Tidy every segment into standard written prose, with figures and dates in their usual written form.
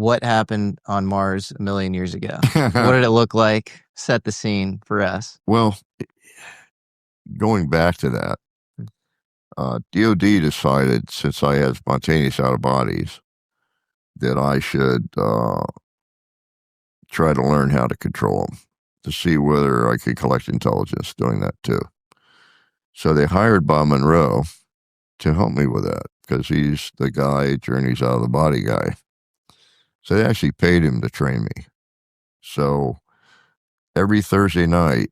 what happened on Mars a million years ago? What did it look like? Set the scene for us. Well, going back to that, DOD decided, since I had spontaneous out of bodies, that I should try to learn how to control them to see whether I could collect intelligence doing that too. So they hired Bob Monroe to help me with that because he's the guy, journeys out of the body guy. So they actually paid him to train me. So every Thursday night,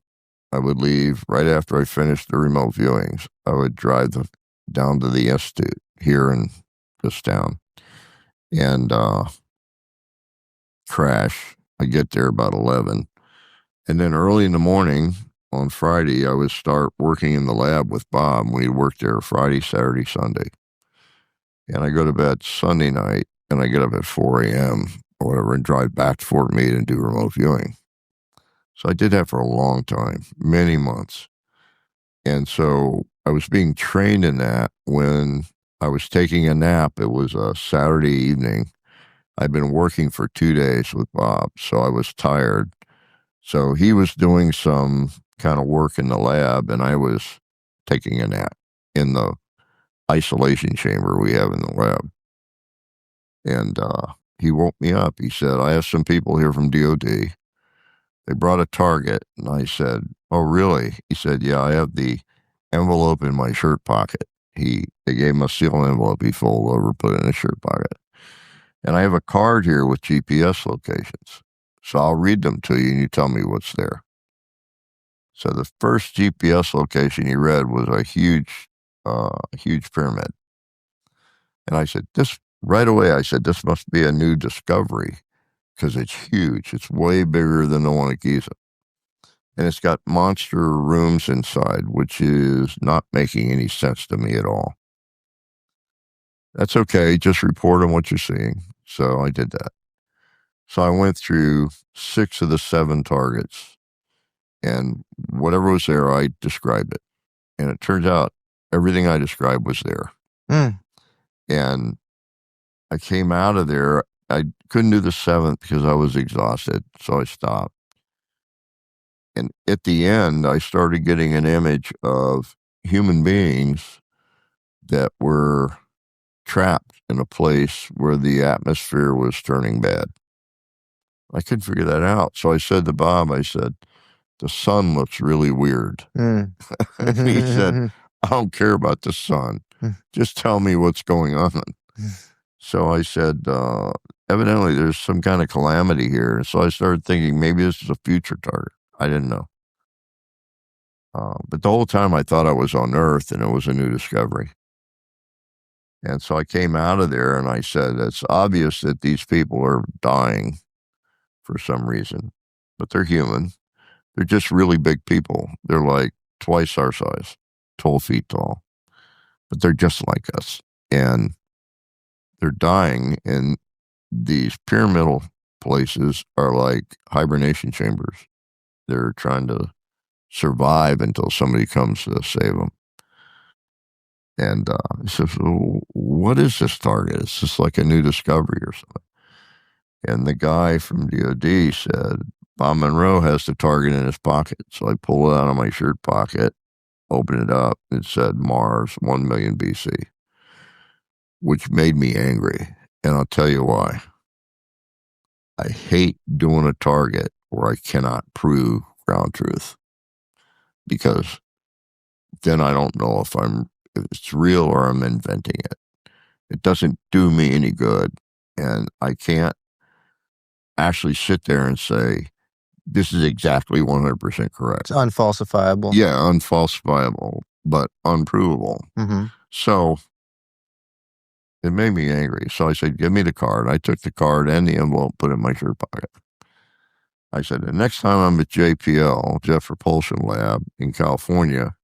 I would leave right after I finished the remote viewings. I would drive down to the institute here in this town and crash. I get there about 11. And then early in the morning on Friday, I would start working in the lab with Bob when he worked there Friday, Saturday, Sunday. And I go to bed Sunday night and I get up at 4 a.m. or whatever and drive back to Fort Meade and do remote viewing. So I did that for a long time, many months. And so I was being trained in that when I was taking a nap. It was a Saturday evening. I'd been working for 2 days with Bob, so I was tired. So he was doing some kind of work in the lab, and I was taking a nap in the isolation chamber we have in the lab. And he woke me up. He said, I have some people here from DOD. They brought a target. And I said, oh, really? He said, yeah, I have the envelope in my shirt pocket. They gave him a sealed envelope he folded over, put it in his shirt pocket. And I have a card here with GPS locations. So I'll read them to you and you tell me what's there. So the first GPS location he read was a huge pyramid. And I said, right away, I said, this must be a new discovery because it's huge. It's way bigger than the one at Giza. And it's got monster rooms inside, which is not making any sense to me at all. That's okay. Just report on what you're seeing. So I did that. So I went through 6 of the 7 targets, and whatever was there, I described it. And it turns out everything I described was there. And I came out of there. I couldn't do the 7th because I was exhausted, so I stopped. And at the end, I started getting an image of human beings that were trapped in a place where the atmosphere was turning bad. I couldn't figure that out. So I said to Bob, I said, the sun looks really weird. And he said, I don't care about the sun. Just tell me what's going on. So I said, evidently there's some kind of calamity here. And so I started thinking maybe this is a future target. I didn't know. But the whole time I thought I was on Earth and it was a new discovery. And so I came out of there and I said, it's obvious that these people are dying for some reason, but they're human. They're just really big people. They're like twice our size, 12 feet tall, but they're just like us. And they're dying, and these pyramidal places are like hibernation chambers. They're trying to survive until somebody comes to save them. And he says, well, what is this target? It's just like a new discovery or something. And the guy from DOD said, Bob Monroe has the target in his pocket. So I pulled it out of my shirt pocket, opened it up, and it said Mars, 1 million BC, which made me angry. And I'll tell you why. I hate doing a target where I cannot prove ground truth, because then I don't know if it's real or I'm inventing it. It doesn't do me any good. And I can't actually sit there and say, this is exactly 100% correct. It's unfalsifiable. Yeah, unfalsifiable, but unprovable. So it made me angry. So I said, give me the card. I took the card and the envelope, put it in my shirt pocket. I said, the next time I'm at JPL, Jet Propulsion Lab in California,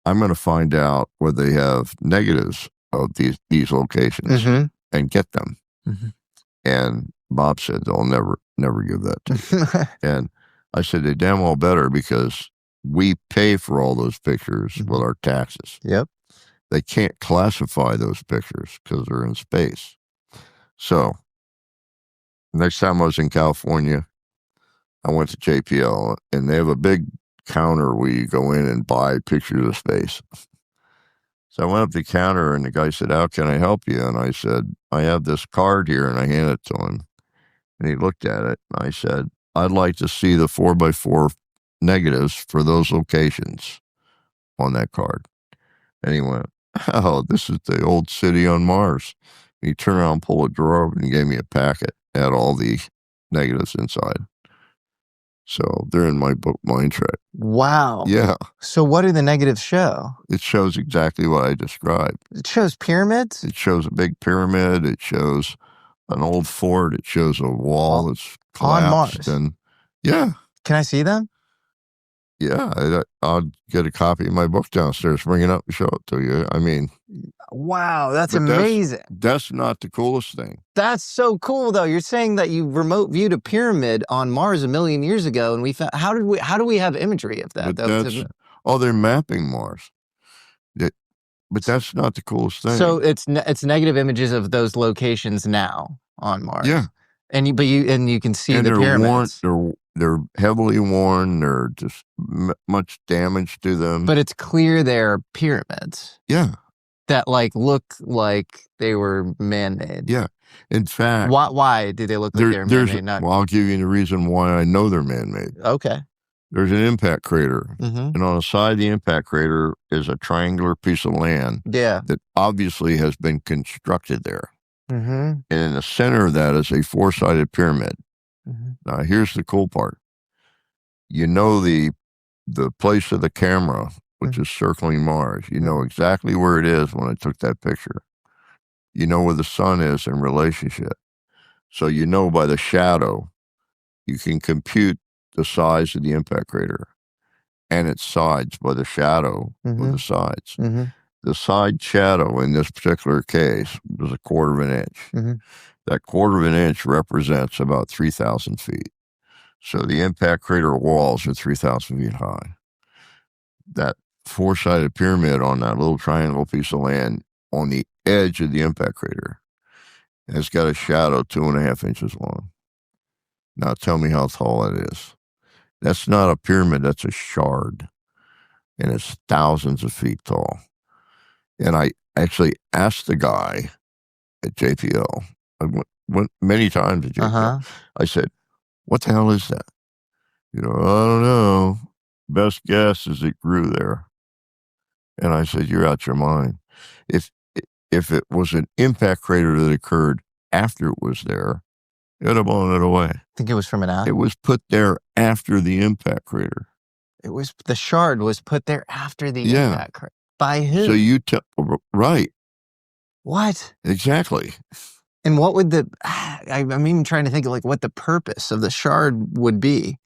I'm going to find out whether they have negatives of these locations and get them. And Bob said, they'll never give that to you. And I said, they damn well better, because we pay for all those pictures with our taxes. Yep. They can't classify those pictures because they're in space. So Next time I was in California, I went to JPL, and they have a big counter where you go in and buy pictures of space. So I went up to the counter, and the guy said, "How can I help you?" And I said, "I have this card here," and I handed it to him. And he looked at it, and I said, "I'd like to see the 4x4 negatives for those locations on that card." And he went, "Oh, this is the old city on Mars." And he turned around, pulled a drawer open, and gave me a packet. It had all the negatives inside. So they're in my book, Mind Trek. Wow. Yeah. So what do the negatives show? It shows exactly what I described. It shows pyramids? It shows a big pyramid. It shows an old fort. It shows a wall that's collapsed. On Mars? And yeah. Can I see them? Yeah. I'll get a copy of my book downstairs, bring it up and show it to you. I mean. Wow, that's amazing. That's not the coolest thing. That's so cool, though. You're saying that you remote viewed a pyramid on Mars 1 million years ago, and we found, how do we have imagery of that? They're mapping Mars. But that's not the coolest thing. So it's negative images of those locations now on Mars. Yeah, and you can see the pyramids. They're heavily worn. They're just much damage to them. But it's clear they're pyramids. Yeah. That look like they were man-made. Yeah. In fact, why do they look like they're man-made? Well, I'll give you the reason why I know they're man-made. Okay. There's an impact crater, and on the side of the impact crater is a triangular piece of land. Yeah. That obviously has been constructed there. And in the center of that is a 4-sided pyramid. Now, here's the cool part. You know the place of the camera, which is circling Mars. You know exactly where it is when I took that picture. You know where the sun is in relationship. So you know by the shadow, you can compute the size of the impact crater and its sides by the shadow of the sides. The side shadow in this particular case was 1/4 of an inch. That 1/4 of an inch represents about 3,000 feet. So the impact crater walls are 3,000 feet high. That 4-sided pyramid on that little triangle piece of land on the edge of the impact crater has got a shadow 2.5 inches long. Now tell me how tall that is. That's not a pyramid, that's a shard. And it's thousands of feet tall. And I actually asked the guy at JPL, I went many times at JPL, I said, "What the hell is that?" I don't know. Best guess is it grew there. And I said, "You're out your mind. If it was an impact crater that occurred after it was there, it would have blown it away." I think it was from an It was put there after the impact crater. The shard was put there after the impact crater. By who? So you tell, right. What? Exactly. And what would I'm even trying to think of what the purpose of the shard would be.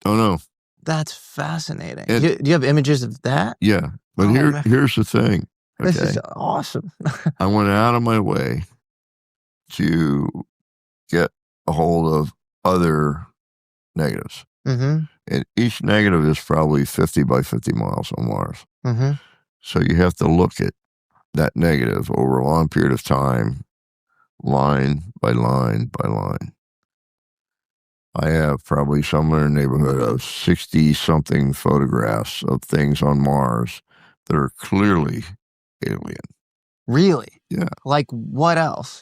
Don't know. That's fascinating. Do you have images of that? Yeah. But here's the thing. Okay? This is awesome. I went out of my way to get a hold of other negatives. And each negative is probably 50 by 50 miles on Mars. So you have to look at that negative over a long period of time, line by line by line. I have probably somewhere in the neighborhood of 60-something photographs of things on Mars that are clearly alien. Really? Yeah. Like what else?